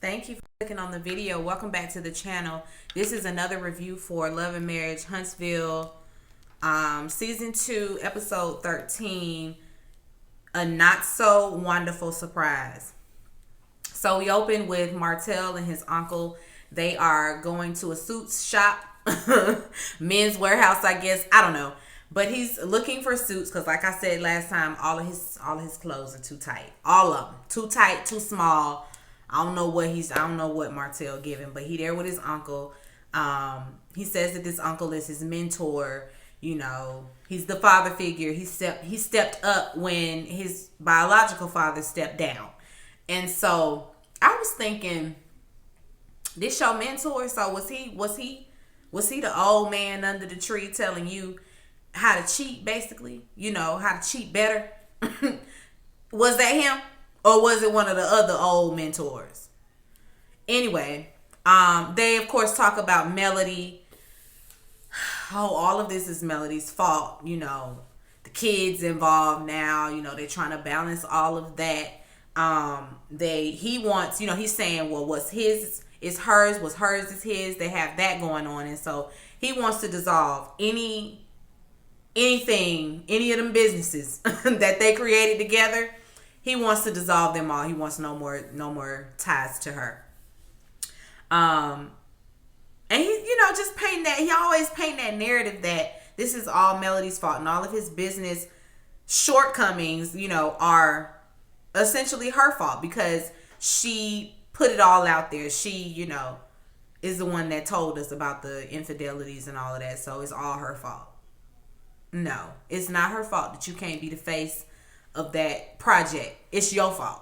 Thank you for clicking on the video. Welcome back to the channel. This is another review for Love Marriage Huntsville, Season 2, Episode 13, A Not So Wonderful Surprise. So we open with Martell and his uncle. They are going to a suits shop, men's warehouse, I guess. I don't know. But he's looking for suits because, like I said last time, all of his clothes are too tight. All of them. Too tight, too small. I don't know what Martell giving, but he there with his uncle. He says that this uncle is his mentor. You know, he's the father figure. He stepped up when his biological father stepped down. And so I was thinking, this your mentor? So was he the old man under the tree telling you how to cheat, basically? You know, how to cheat better? Was that him? Or was it one of the other old mentors? Anyway, they of course talk about Melody. Oh, all of this is Melody's fault. You know, the kids involved now. You know, they're trying to balance all of that. He wants, you know, he's saying, well, what's his is hers, what's hers is his. They have that going on, and so he wants to dissolve anything, any of them businesses that they created together. He wants to dissolve them all. He wants no more ties to her. And he, you know, just paint that. He always paint that narrative that this is all Melody's fault and all of his business shortcomings, you know, are essentially her fault because she put it all out there. She, you know, is the one that told us about the infidelities and all of that. So it's all her fault. No, it's not her fault that you can't be the face of that project. It's your fault.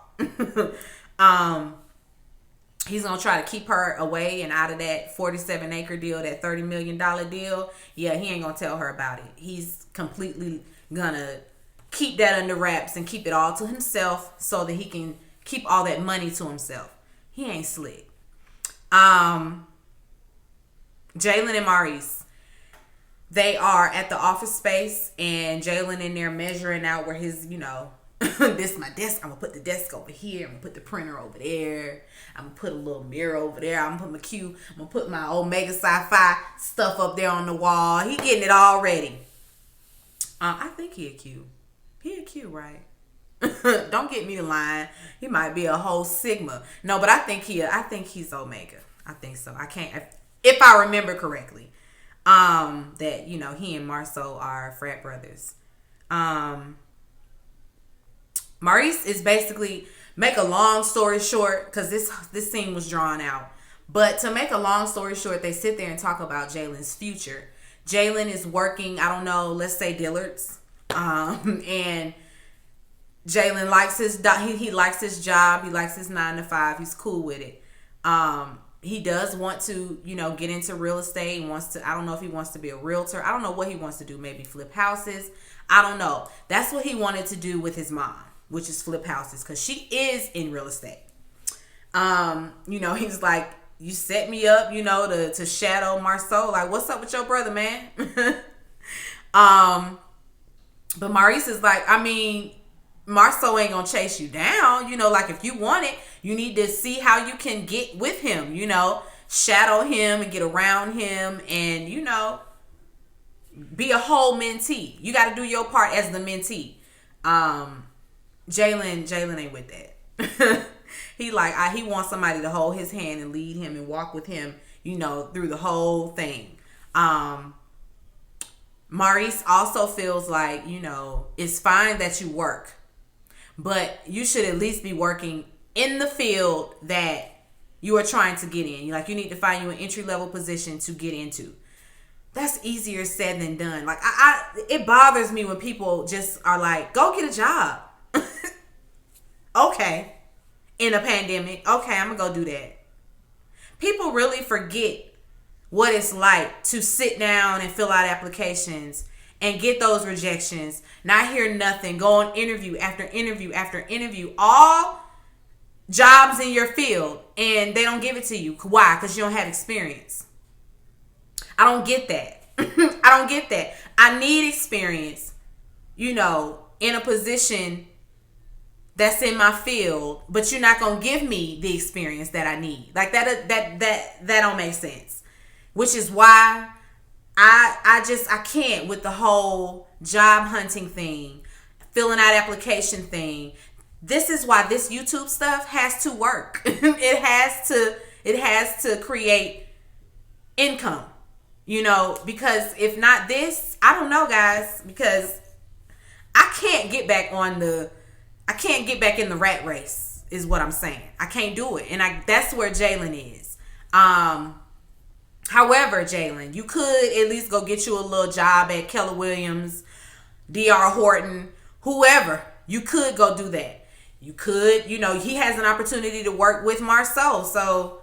He's gonna try to keep her away and out of that 47-acre deal, that $30 million deal. Yeah, he ain't gonna tell her about it. He's completely gonna keep that under wraps and keep it all to himself so that he can keep all that money to himself. He ain't slick. Jaylin and Maurice, they are at the office space, and Jaylin in there measuring out where his, you know, this is my desk. I'm gonna put the desk over here. I'm gonna put the printer over there. I'm gonna put a little mirror over there. I'm gonna put my Q. I'm gonna put my Omega Sci-Fi stuff up there on the wall. He getting it all ready. I think he a Q. He a Q, right? Don't get me to lying. He might be a whole Sigma. No, but I think he's Omega. I think so. I can't, if I remember correctly. That, you know, he and Marceau are frat brothers. Maurice is basically, make a long story short, because this scene was drawn out. But to make a long story short, they sit there and talk about Jaylin's future. Jaylin is working, I don't know, let's say Dillard's. And Jaylin likes he likes his job. He likes his 9 to 5. He's cool with it. He does want to, you know, get into real estate. I don't know if he wants to be a realtor. I don't know what he wants to do. Maybe flip houses. I don't know. That's what he wanted to do with his mom, which is flip houses, because she is in real estate. You know, he's like, you set me up, you know, to shadow Marceau. Like, what's up with your brother, man? But Maurice is like, I mean, Marceau ain't gonna chase you down. You know, like, if you want it, you need to see how you can get with him, you know, shadow him and get around him and, you know, be a whole mentee. You got to do your part as the mentee. Jaylin ain't with that. He wants somebody to hold his hand and lead him and walk with him, you know, through the whole thing. Maurice also feels like, you know, it's fine that you work, but you should at least be working in the field that you are trying to get in. Like, you need to find you an entry-level position to get into. That's easier said than done. Like, it bothers me when people just are like, go get a job. Okay. In a pandemic. Okay, I'm going to go do that. People really forget what it's like to sit down and fill out applications and get those rejections, not hear nothing, go on interview after interview after interview, all jobs in your field, and they don't give it to you. Why? Because you don't have experience. I don't get that. I don't get that. I need experience, you know, in a position that's in my field, but you're not gonna give me the experience that I need. Like that don't make sense. Which is why I can't with the whole job hunting thing, filling out application thing. This is why this YouTube stuff has to work. It has to create income. Because if not this, I don't know, guys, because I can't get back in the rat race is what I'm saying. I can't do it. And that's where Jaylin is. However, Jaylin, you could at least go get you a little job at Keller Williams, D.R. Horton, whoever. You could go do that. You could, he has an opportunity to work with Martell. So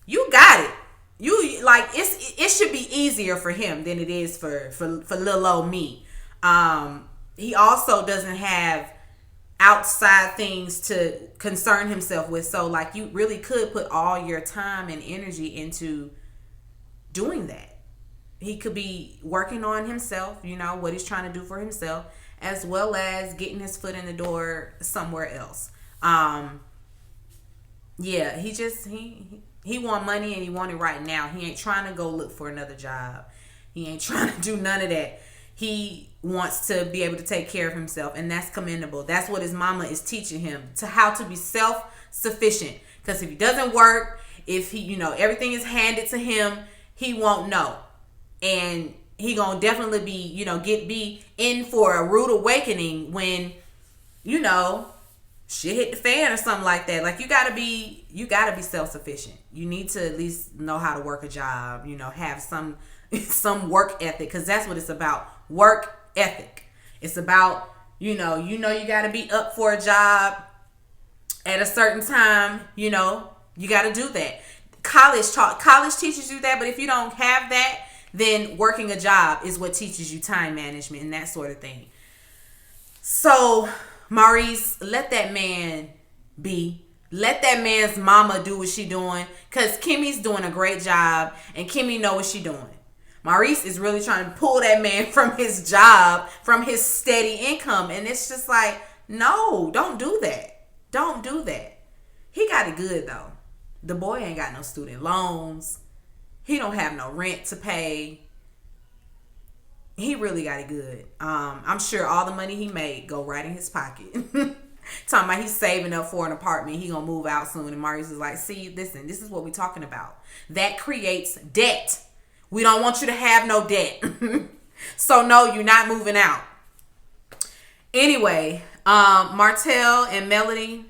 you got it. It should be easier for him than it is for little old me. He also doesn't have outside things to concern himself with. So you really could put all your time and energy into doing that. He could be working on himself, what he's trying to do for himself, as well as getting his foot in the door somewhere else. He want money and he want it right now. He ain't trying to go look for another job. He ain't trying to do none of that. He wants to be able to take care of himself, and that's commendable. That's what his mama is teaching him, to how to be self-sufficient. Because if he doesn't work, if he, everything is handed to him, he won't know. And he gonna definitely be, be in for a rude awakening when, shit hit the fan or something like that. You gotta be self-sufficient. You need to at least know how to work a job, have some work ethic, because that's what it's about. Work ethic. It's about, you gotta be up for a job at a certain time, you gotta do that. College teaches you that, but if you don't have that, then working a job is what teaches you time management and that sort of thing. So, Maurice, let that man be. Let that man's mama do what she doing, because Kimmie's doing a great job and Kimmie know what she doing. Maurice is really trying to pull that man from his job, from his steady income, and it's just no, don't do that. Don't do that. He got it good, though. The boy ain't got no student loans. He don't have no rent to pay. He really got it good. I'm sure all the money he made go right in his pocket. Talking about he's saving up for an apartment. He gonna move out soon. And Maurice is like, see, listen, this is what we talking about. That creates debt. We don't want you to have no debt. So no, you're not moving out. Anyway, Martell and Melody,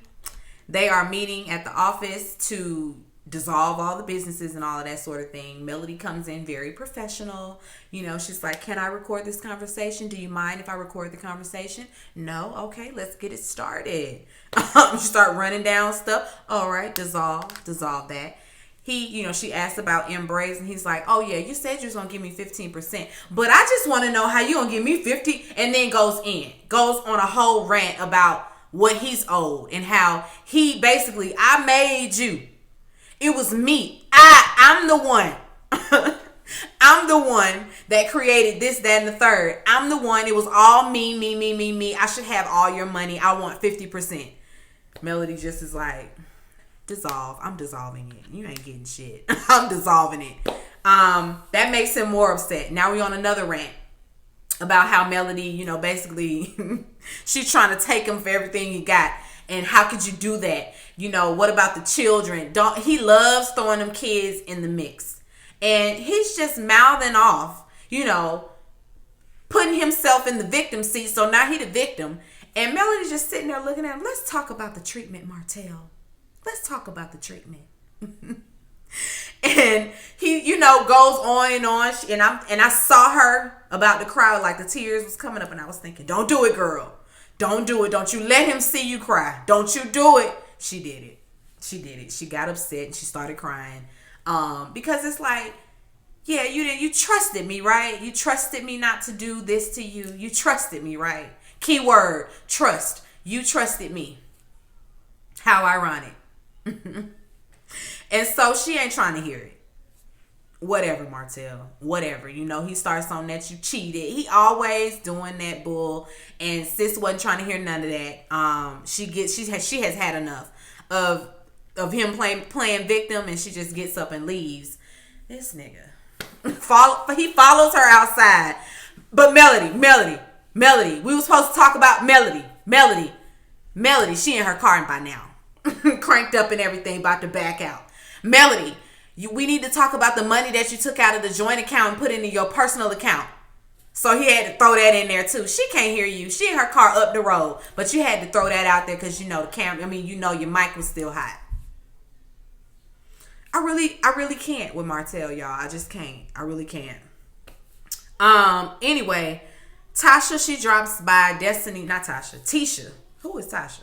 they are meeting at the office to dissolve all the businesses and all of that sort of thing. Melody comes in very professional. She's like, can I record this conversation? Do you mind if I record the conversation? No? Okay, let's get it started. You start running down stuff. All right, dissolve that. She asked about Embrace, and he's like, oh yeah, you said you was going to give me 15%, but I just want to know how you going to give me 50, and then goes on a whole rant about what he's owed and how he basically, I made you. It was me. I'm the one. I'm the one that created this, that, and the third. I'm the one. It was all me. I should have all your money. I want 50%. Melody just is like, dissolve. I'm dissolving it. You ain't getting shit. I'm dissolving it. That makes him more upset. Now we on another rant about how Melody, basically she's trying to take him for everything he got. And how could you do that? What about the children? He loves throwing them kids in the mix. And he's just mouthing off, putting himself in the victim seat. So now he the victim. And Melody's just sitting there looking at him. Let's talk about the treatment, Martell. Let's talk about the treatment. And he, goes on and on. And I saw her about the crowd, the tears was coming up. And I was thinking, don't do it, girl. Don't do it. Don't you let him see you cry. Don't you do it. She did it. She got upset and she started crying. Because it's yeah, you trusted me, right? You trusted me not to do this to you. You trusted me, right? Keyword, trust. You trusted me. How ironic. And so she ain't trying to hear it. whatever, Martell, whatever. You know, he starts on that you cheated. He always doing that bull, and sis wasn't trying to hear none of that. She has had enough of him playing victim, and she just gets up and leaves. This nigga, he follows her outside. But Melody, we were supposed to talk about Melody. She in her car by now, cranked up and everything, about to back out. Melody, we need to talk about the money that you took out of the joint account and put into your personal account. So he had to throw that in there too. She can't hear you. She in her car up the road, but you had to throw that out there because you know the camera. I mean, you know your mic was still hot. I really can't with Martell, y'all. I just can't. I really can't. Anyway, Tasha, she drops by Tisha. Who is Tasha?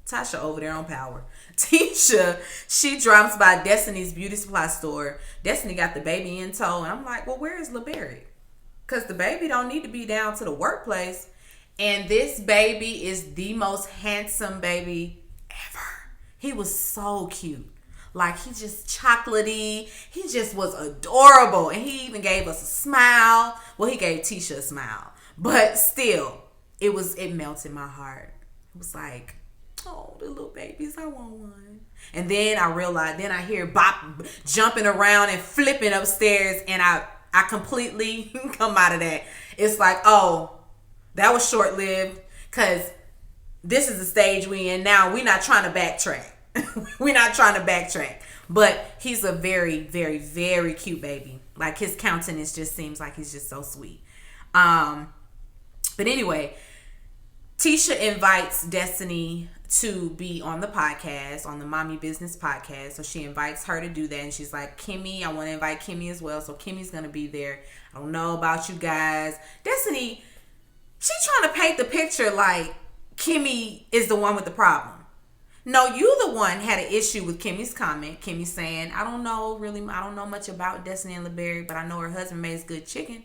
Tasha over there on Power. Tisha, she drops by Destiny's beauty supply store. Destiny got the baby in tow, and I'm like, well, where is LeBerry? Because the baby don't need to be down to the workplace. And this baby is the most handsome baby ever. He was so cute. Like, he just chocolatey. He just was adorable. And he even gave us a smile. Well, he gave Tisha a smile. But still, it melted my heart. It was like, oh, the little babies, I want one. And then I realized, then I hear Bop jumping around and flipping upstairs. And I completely come out of that. It's like, oh, that was short-lived. Because this is the stage we in now. We're not trying to backtrack. We're not trying to backtrack. But he's a very, very, very cute baby. Like, his countenance just seems like he's just so sweet. But anyway, Tisha invites Destiny to be on the podcast, on the Mommy Business podcast. So she invites her to do that. And she's like, Kimmie, I want to invite Kimmie as well. So Kimmie's going to be there. I don't know about you guys. Destiny, she's trying to paint the picture like Kimmie is the one with the problem. No, you the one had an issue with Kimmie's comment. Kimmie saying, I don't know much about Destiny and LeBerry, but I know her husband makes good chicken.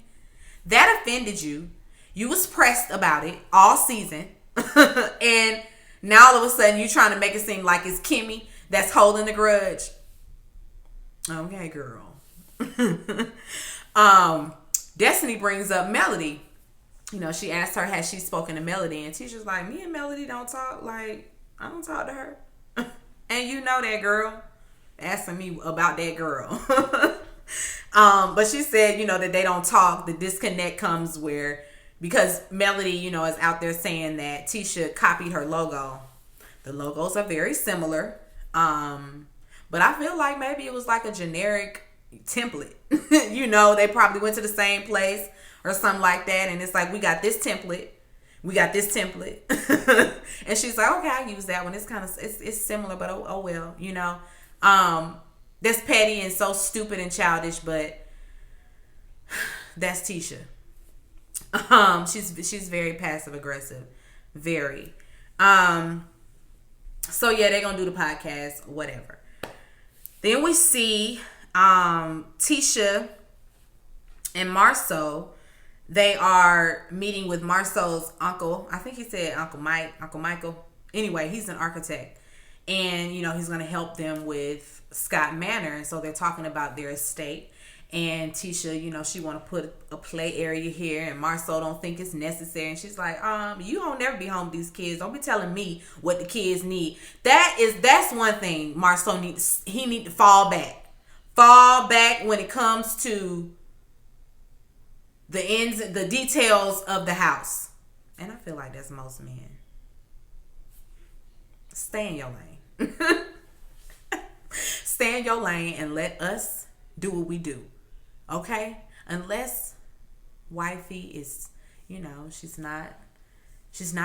That offended you. You was pressed about it all season. And now all of a sudden you trying to make it seem like it's Kimmie that's holding the grudge. Okay, girl. Destiny brings up Melody. You know, she asked her, has she spoken to Melody? And Tisha's like, me and Melody don't talk. Like, I don't talk to her. And you know that girl. Asking me about that girl. But she said, you know, that they don't talk. The disconnect comes where, because Melody, you know, is out there saying that Tisha copied her logo. The logos are very similar. But I feel like maybe it was like a generic template. You know, they probably went to the same place or something like that. And it's like, we got this template. And she's like, okay, I'll use that one. It's kind of, it's similar, but oh well, you know. That's petty and so stupid and childish, but that's Tisha. She's very passive aggressive. Very. So yeah, they're gonna do the podcast, whatever. Then we see Tisha and Marceau. They are meeting with Marceau's uncle. I think he said Uncle Michael. Anyway, he's an architect. And, you know, he's going to help them with Scott Manor. And so they're talking about their estate. And Tisha, you know, she want to put a play area here. And Marceau don't think it's necessary. And she's like, you don't never be home with these kids. Don't be telling me what the kids need. That's one thing Marceau needs. He need to fall back. Fall back when it comes to the details of the house. And I feel like that's most men. Stay in your lane. Stay in your lane and let us do what we do. Okay? Unless wifey is, you know, she's not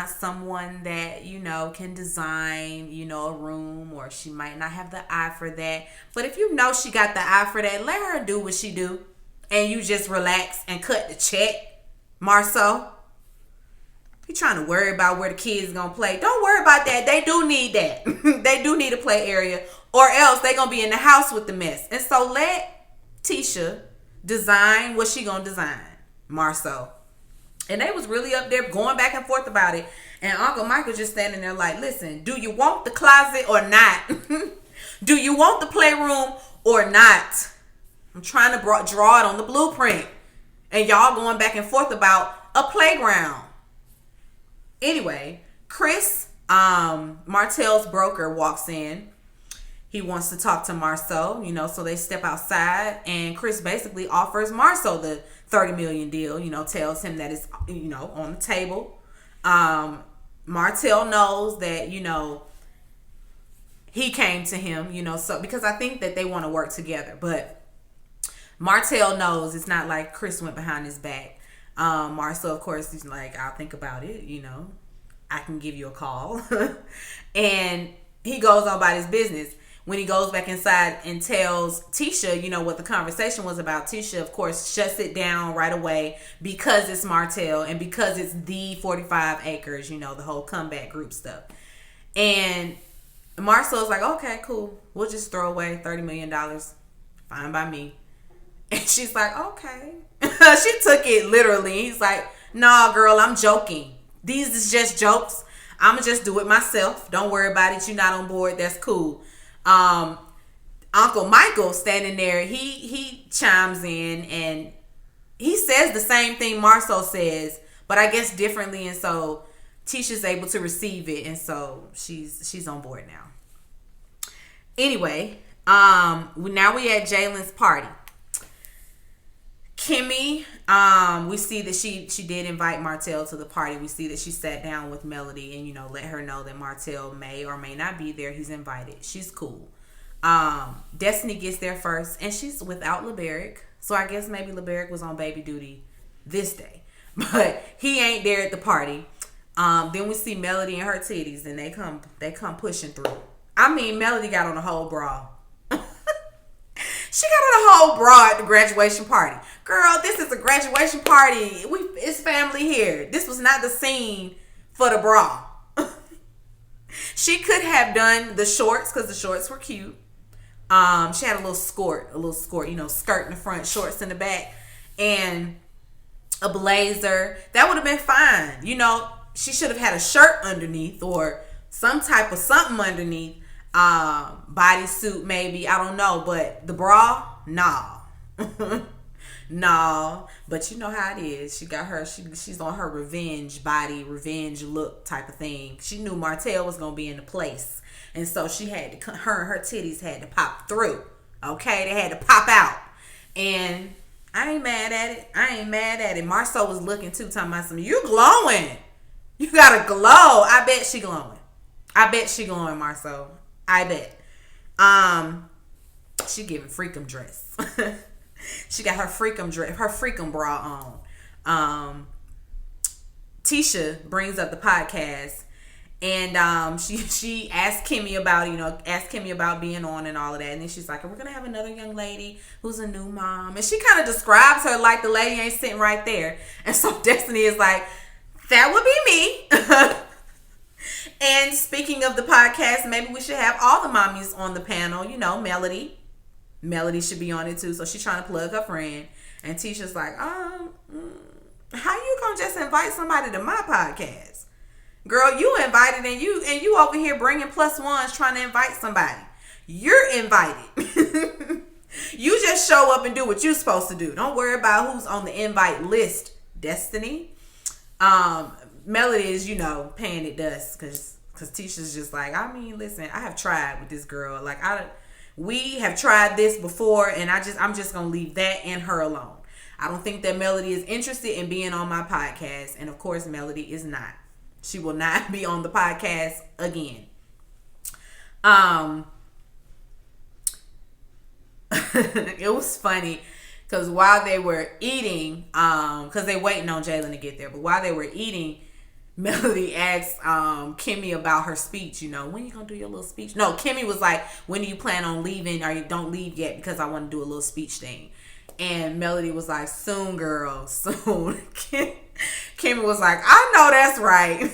someone that, you know, can design, you know, a room, or she might not have the eye for that. But if you know she got the eye for that, let her do what she do. And you just relax and cut the check, Marceau. You trying to worry about where the kids gonna play. Don't worry about that. They do need that. They do need a play area. Or else they gonna be in the house with the mess. And so let Tisha design what she gonna design, Marceau. And they was really up there going back and forth about it. And Uncle Michael just standing there like, listen, do you want the closet or not? Do you want the playroom or not? I'm trying to draw it on the blueprint. And y'all going back and forth about a playground. Anyway, Chris, Martell's broker, walks in. He wants to talk to Marceau, so they step outside, and Chris basically offers Marceau the $30 million deal, tells him that it's, on the table. Martell knows that, he came to him, so because I think that they want to work together, but Martell knows it's not like Chris went behind his back. Marceau, of course, he's like, I'll think about it, I can give you a call. And he goes on about his business. When he goes back inside and tells Tisha, what the conversation was about, Tisha, of course, shuts it down right away because it's Martell and because it's the 45 acres, the whole comeback group stuff. And Marcel's like, okay, cool. We'll just throw away $30 million. Fine by me. And she's like, okay. She took it literally. He's like, nah, girl, I'm joking. These is just jokes. I'm going to just do it myself. Don't worry about it. You're not on board. That's cool. Uncle Michael standing there, he chimes in and he says the same thing Marceau says, but I guess differently, and so Tisha's able to receive it, and so she's on board now. Anyway, now we at Jaylin's party. Kimmie, we see that she did invite Martell to the party. We see that she sat down with Melody and, let her know that Martell may or may not be there. He's invited. She's cool. Destiny gets there first, and she's without LeBerick. So I guess maybe LeBerick was on baby duty this day. But he ain't there at the party. Then we see Melody and her titties, and they come pushing through. I mean, Melody got on a whole bra. She got on a whole bra at the graduation party. Girl, this is a graduation party. It's family here. This was not the scene for the bra. She could have done the shorts because the shorts were cute. She had a little skirt, skirt in the front, shorts in the back, and a blazer. That would have been fine. She should have had a shirt underneath or some type of something underneath. Bodysuit maybe, I don't know, but the bra, nah. No, but you know how it is. She got her, she's on her revenge body, revenge look type of thing. She knew Martell was gonna be in the place, and so she had to, her titties had to pop through. Okay, they had to pop out, and I ain't mad at it. Marceau was looking too, talking about some, you glowing. You got a glow. I bet she glowing, Marceau. I bet. She giving freakum dress. She got her freakum dress, her freakum bra on. Tisha brings up the podcast, and she asked Kimmie about being on and all of that, and then she's like, we're gonna have another young lady who's a new mom, and she kind of describes her like the lady ain't sitting right there, and so Destiny is like, that would be me. And speaking of the podcast, maybe we should have all the mommies on the panel. Melody should be on it too. So she's trying to plug her friend. And Tisha's like, how you gonna just invite somebody to my podcast? Girl, you invited and you over here bringing plus ones trying to invite somebody. You're invited. You just show up and do what you're supposed to do. Don't worry about who's on the invite list, Destiny. Melody is, paying it dust because Tisha's just like, I mean, listen, I have tried with this girl. Like, we have tried this before, and I'm just going to leave that and her alone. I don't think that Melody is interested in being on my podcast. And, of course, Melody is not. She will not be on the podcast again. It was funny because while they were eating, because they waiting on Jaylin to get there, but while they were eating, Melody asked Kimmie about her speech. When you gonna do your little speech? No, Kimmie was like, when do you plan on leaving? Or you don't leave yet because I want to do a little speech thing. And Melody was like, soon, girl, soon. Kimmie was like, I know that's right.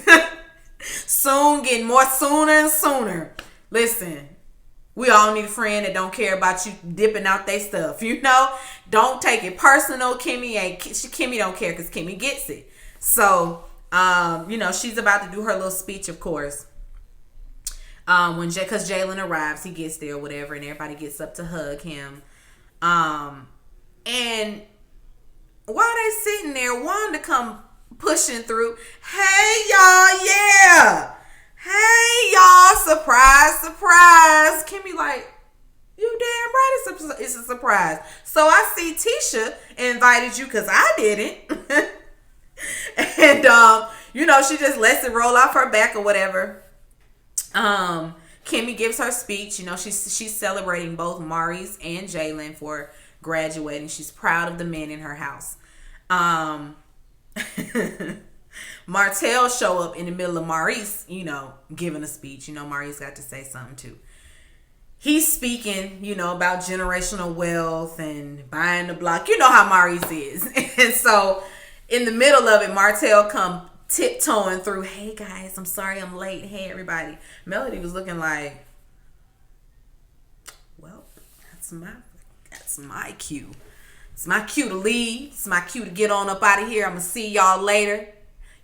Soon, getting more sooner and sooner. Listen, we all need a friend that don't care about you dipping out their stuff. Don't take it personal. Kimmie don't care because Kimmie gets it. So, she's about to do her little speech, of course. Because Jaylin arrives, he gets there, whatever, and everybody gets up to hug him. And while they sitting there, Wanda come pushing through. Hey y'all, yeah. Hey y'all, surprise, surprise. Kimmie like, you damn right it's a surprise. So I see Tisha invited you because I didn't. And she just lets it roll off her back or whatever. Kimmie gives her speech. She's celebrating both Maurice and Jaylin for graduating. She's proud of the men in her house. Martell show up in the middle of Maurice, giving a speech. Maurice got to say something too. He's speaking, about generational wealth and buying the block. You know how Maurice is. And so in the middle of it, Martell come tiptoeing through. Hey guys, I'm sorry I'm late. Hey everybody. Melody was looking like, well, that's my cue. It's my cue to leave. It's my cue to get on up out of here. I'm gonna see y'all later.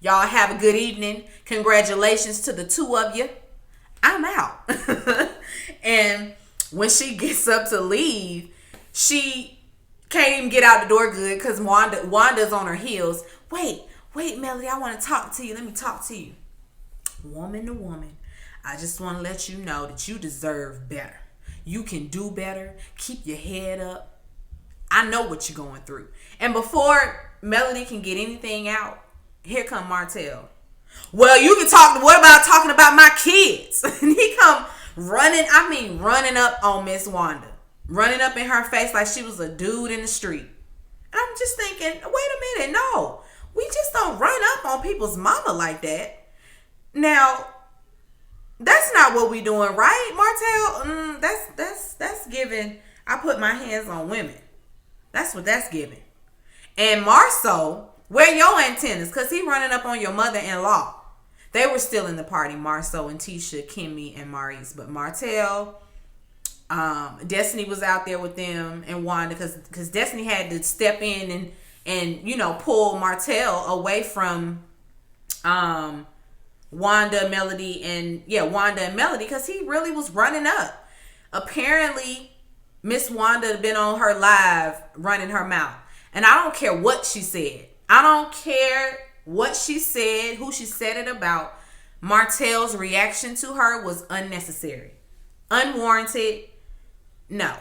Y'all have a good evening. Congratulations to the two of you. I'm out. And when she gets up to leave, she can't even get out the door good because Wanda's on her heels. Wait, Melody, I want to talk to you. Let me talk to you. Woman to woman, I just want to let you know that you deserve better. You can do better. Keep your head up. I know what you're going through. And before Melody can get anything out, here come Martell. Well, you can talk. What about talking about my kids? And he come running up on Miss Wanda. Running up in her face like she was a dude in the street. And I'm just thinking, wait a minute, no. We just don't run up on people's mama like that. Now, that's not what we doing, right, Martell? That's giving, I put my hands on women. That's what that's giving. And Marceau, where your antennas? Because he running up on your mother-in-law. They were still in the party, Marceau and Tisha, Kimmie, and Maurice. But Martell, Destiny was out there with them and Wanda because Destiny had to step in and pull Martell away from Wanda, Melody, and Melody because he really was running up. Apparently, Miss Wanda had been on her live running her mouth. And I don't care what she said. I don't care what she said, who she said it about. Martell's reaction to her was unnecessary. Unwarranted. No.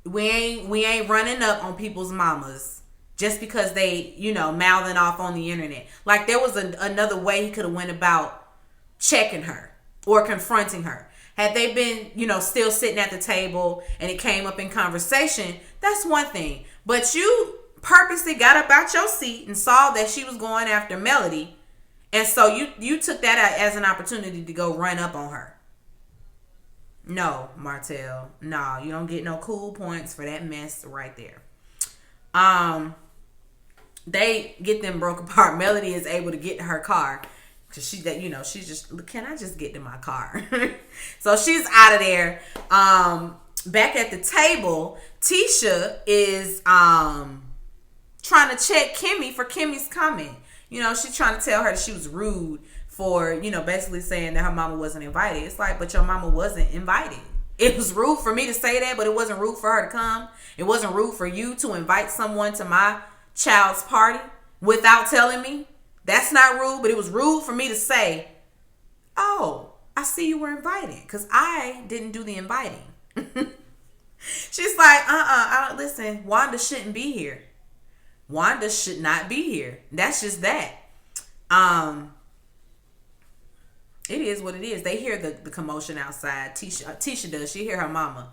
We ain't running up on people's mamas just because they, mouthing off on the internet. Like there was another way he could have went about checking her or confronting her. Had they been, still sitting at the table and it came up in conversation, that's one thing. But you purposely got up out your seat and saw that she was going after Melody. And so you took that as an opportunity to go run up on her. No, Martell. No, you don't get no cool points for that mess right there. They get them broke apart. Melody is able to get to her car. Cause she's just, can I just get to my car? So she's out of there. Back at the table, Tisha is trying to check Kimmie for Kimmie's comment. She's trying to tell her that she was rude for, basically saying that her mama wasn't invited. It's like, but your mama wasn't invited. It was rude for me to say that, but it wasn't rude for her to come. It wasn't rude for you to invite someone to my child's party without telling me. That's not rude, but it was rude for me to say, oh, I see you were invited because I didn't do the inviting. She's like, listen, Wanda shouldn't be here. Wanda should not be here. That's just that. It is what it is. They hear the commotion outside. Tisha does. She hear her mama.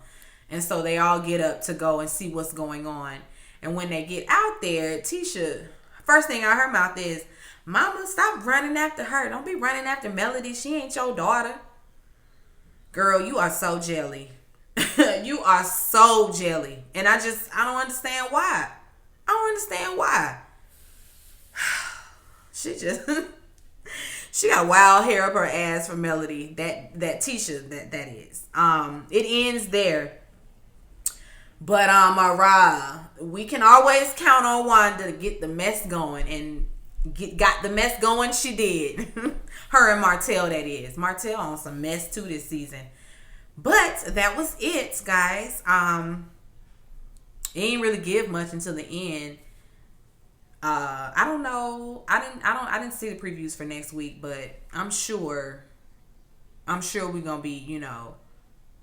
And so they all get up to go and see what's going on. And when they get out there, Tisha, first thing out her mouth is, Mama, stop running after her. Don't be running after Melody. She ain't your daughter. Girl, you are so jelly. You are so jelly. And I don't understand why. I don't understand why. She got wild hair up her ass for Melody. That Tisha, that is. It ends there. But we can always count on Wanda to get the mess going, and got the mess going. She did. Her and Martell, that is. Martell on some mess too this season. But that was it, guys. It didn't really give much until the end. I don't know. I didn't see the previews for next week, but I'm sure we're gonna be,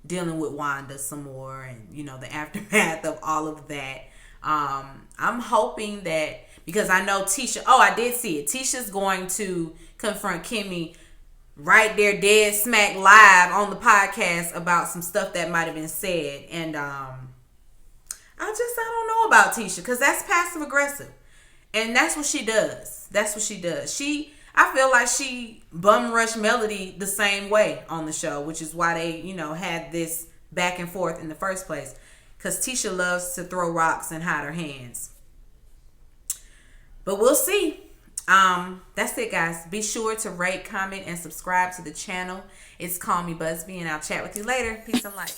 dealing with Wanda some more, and the aftermath of all of that. I'm hoping that, because I know Tisha. Oh, I did see it. Tisha's going to confront Kimmie right there, dead smack live on the podcast about some stuff that might have been said, and I don't know about Tisha, because that's passive aggressive. And that's what she does. I feel like she bum rushed Melody the same way on the show, which is why they, had this back and forth in the first place. Because Tisha loves to throw rocks and hide her hands. But we'll see. That's it, guys. Be sure to rate, comment, and subscribe to the channel. It's Call Me Busby, and I'll chat with you later. Peace and light.